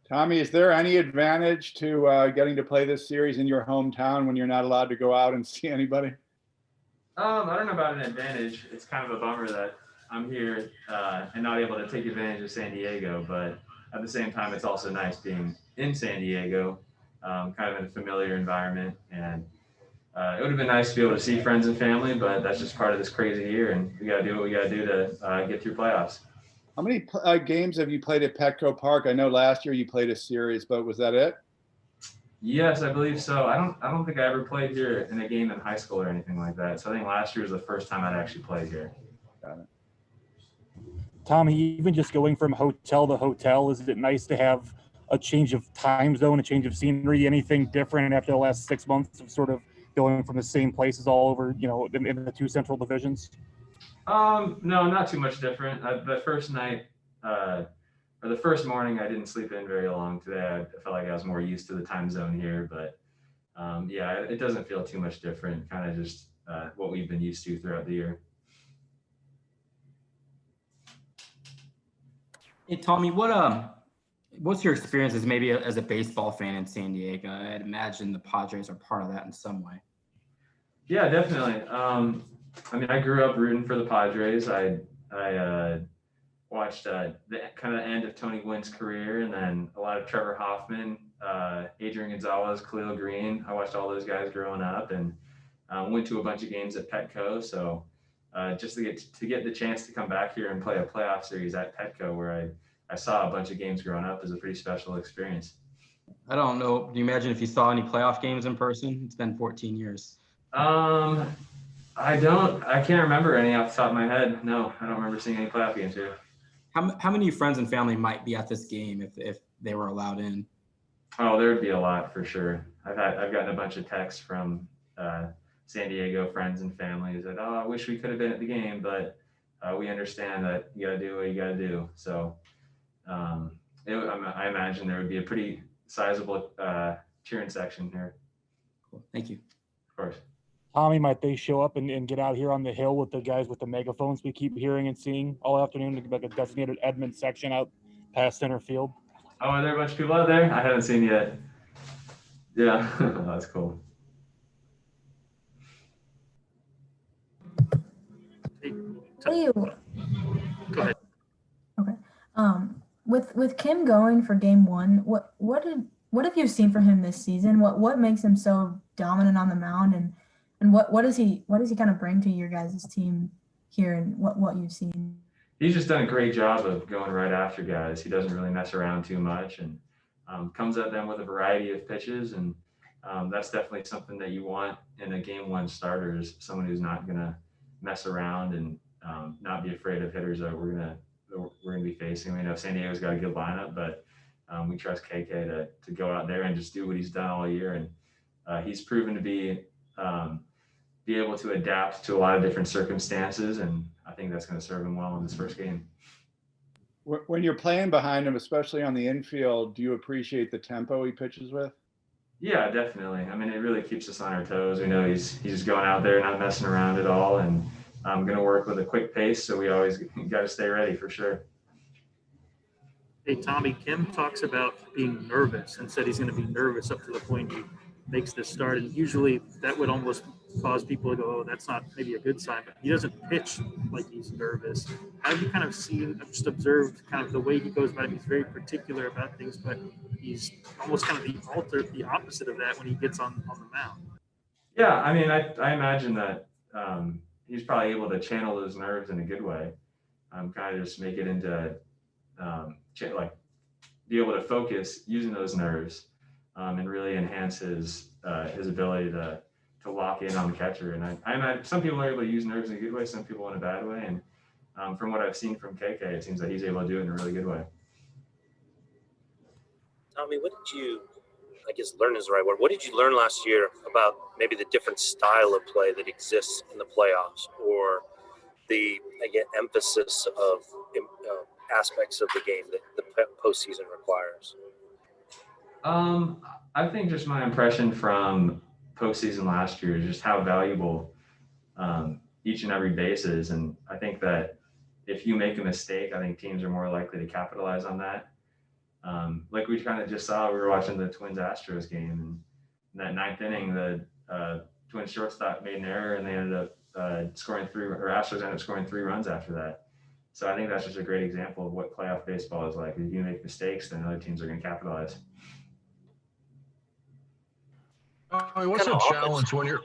Tommy, is there any advantage to getting to play this series in your hometown when you're not allowed to go out and see anybody? I don't know about an advantage. It's kind of a bummer that I'm here and not able to take advantage of San Diego, but at the same time, it's also nice being in San Diego, kind of in a familiar environment. And it would have been nice to be able to see friends and family, but that's just part of this crazy year, and we got to do what we got to do to get through playoffs. How many games have you played at Petco Park? I know last year you played a series, but was that it? Yes, I believe so. I don't think I ever played here in a game in high school or anything like that. So I think last year was the first time I'd actually played here. Got it. Tommy, even just going from hotel to hotel, is it nice to have a change of time zone, a change of scenery, anything different after the last 6 months of sort of going from the same places all over, in the two central divisions? No, not too much different. The first night, or the first morning, I didn't sleep in very long today. I felt like I was more used to the time zone here, but yeah, it doesn't feel too much different. Kind of just what we've been used to throughout the year. Hey, Tommy, what's your experience as a baseball fan in San Diego? I'd imagine the Padres are part of that in some way. Yeah, definitely. I mean, I grew up rooting for the Padres. I watched the kind of end of Tony Gwynn's career, and then a lot of Trevor Hoffman, Adrian Gonzalez, Khalil Green. I watched all those guys growing up, and went to a bunch of games at Petco. So just to get the chance to come back here and play a playoff series at Petco, where I saw a bunch of games growing up, is a pretty special experience. I don't know. Do you imagine if you saw any playoff games in person? It's been 14 years. I can't remember any off the top of my head. No, I don't remember seeing any playoff games here. How many friends and family might be at this game if they were allowed in? Oh, there would be a lot for sure. I've gotten a bunch of texts from San Diego friends and families that, I wish we could have been at the game, but we understand that you got to do what you got to do. So I imagine there would be a pretty sizable cheering section here. Cool. Thank you. Of course. Tommy, might they show up and get out here on the hill with the guys with the megaphones we keep hearing and seeing all afternoon, like a designated Edman section out past center field? Oh, are there a bunch of people out there? I haven't seen yet. Yeah, that's cool. You. Go ahead. Okay. With Kim going for game one, what have you seen from him this season? What makes him so dominant on the mound, and what does he kind of bring to your guys' team here, and what you've seen? He's just done a great job of going right after guys. He doesn't really mess around too much, and comes at them with a variety of pitches, and that's definitely something that you want in a game one starter, is someone who's not gonna mess around and not be afraid of hitters that we're gonna be facing. We know San Diego's got a good lineup, but we trust KK to go out there and just do what he's done all year, and he's proven to be able to adapt to a lot of different circumstances, and I think that's going to serve him well in this first game. When you're playing behind him, especially on the infield, do you appreciate the tempo he pitches with? Yeah, definitely. I mean, it really keeps us on our toes. We know he's just going out there, not messing around at all, and I'm going to work with a quick pace, so we always got to stay ready for sure. Hey, Tommy, Kim talks about being nervous and said he's going to be nervous up to the point he makes this start. And usually that would almost cause people to go, oh, that's not maybe a good sign. But he doesn't pitch like he's nervous. How have you kind of seen, just observed kind of the way he goes about it? He's very particular about things, but he's almost kind of the opposite of that when he gets on the mound. Yeah, I mean, I imagine that he's probably able to channel those nerves in a good way. Kind of just make it into be able to focus using those nerves and really enhance his ability to lock in on the catcher. And I imagine some people are able to use nerves in a good way, some people in a bad way. And from what I've seen from KK, it seems that he's able to do it in a really good way. Tommy, what did you, I guess learn is the right word, what did you learn last year about maybe the different style of play that exists in the playoffs, or the, again, emphasis of aspects of the game that the postseason requires? I think just my impression from postseason last year is just how valuable each and every base is. And I think that if you make a mistake, I think teams are more likely to capitalize on that. Like we kind of just saw, we were watching the Twins Astros game, and in that ninth inning, the Twins shortstop made an error, and they ended up scoring Astros ended up scoring 3 runs after that. So I think that's just a great example of what playoff baseball is like. If you make mistakes, then other teams are going to capitalize. What's the challenge when you're?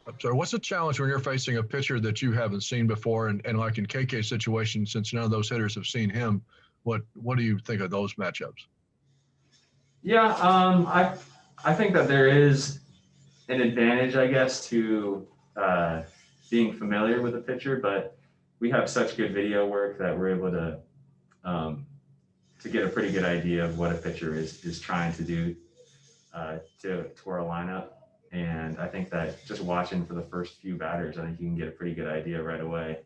I'm sorry. What's the challenge when you're facing a pitcher that you haven't seen before, and like in KK's situation, since none of those hitters have seen him, what do you think of those matchups? Yeah, I think that there is an advantage, I guess, to being familiar with a pitcher, but we have such good video work that we're able to get a pretty good idea of what a pitcher is trying to do to our lineup. And I think that just watching for the first few batters, I think you can get a pretty good idea right away.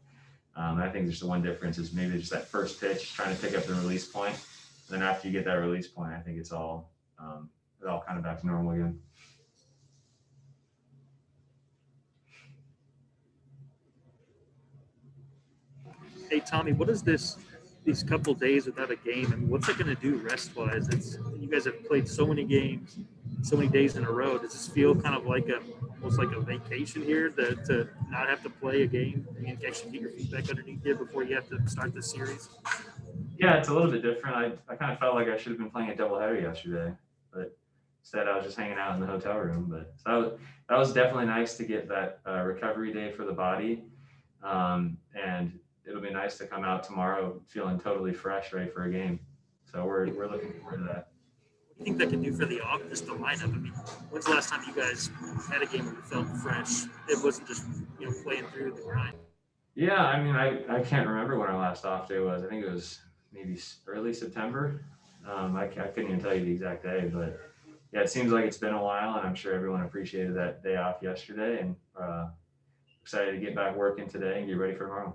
I think just the one difference is maybe just that first pitch, trying to pick up the release point. And then after you get that release point, I think it's all kind of back to normal again. Hey, Tommy, what is these couple days without a game? I mean, what's it going to do rest-wise? You guys have played so many games, so many days in a row. Does this feel kind of like almost like a vacation here to not have to play a game and actually get your feet back underneath you before you have to start the series? Yeah, it's a little bit different. I kind of felt like I should have been playing a doubleheader yesterday, but instead I was just hanging out in the hotel room. But so that was definitely nice to get that recovery day for the body, and it'll be nice to come out tomorrow feeling totally fresh, ready for a game. So we're looking forward to that. What do you think that can do for the lineup? I mean, when's the last time you guys had a game where you felt fresh? It wasn't just playing through the grind. Yeah, I mean, I can't remember when our last off day was. I think it was maybe early September. I couldn't even tell you the exact day, but yeah, it seems like it's been a while, and I'm sure everyone appreciated that day off yesterday, and excited to get back working today and get ready for tomorrow.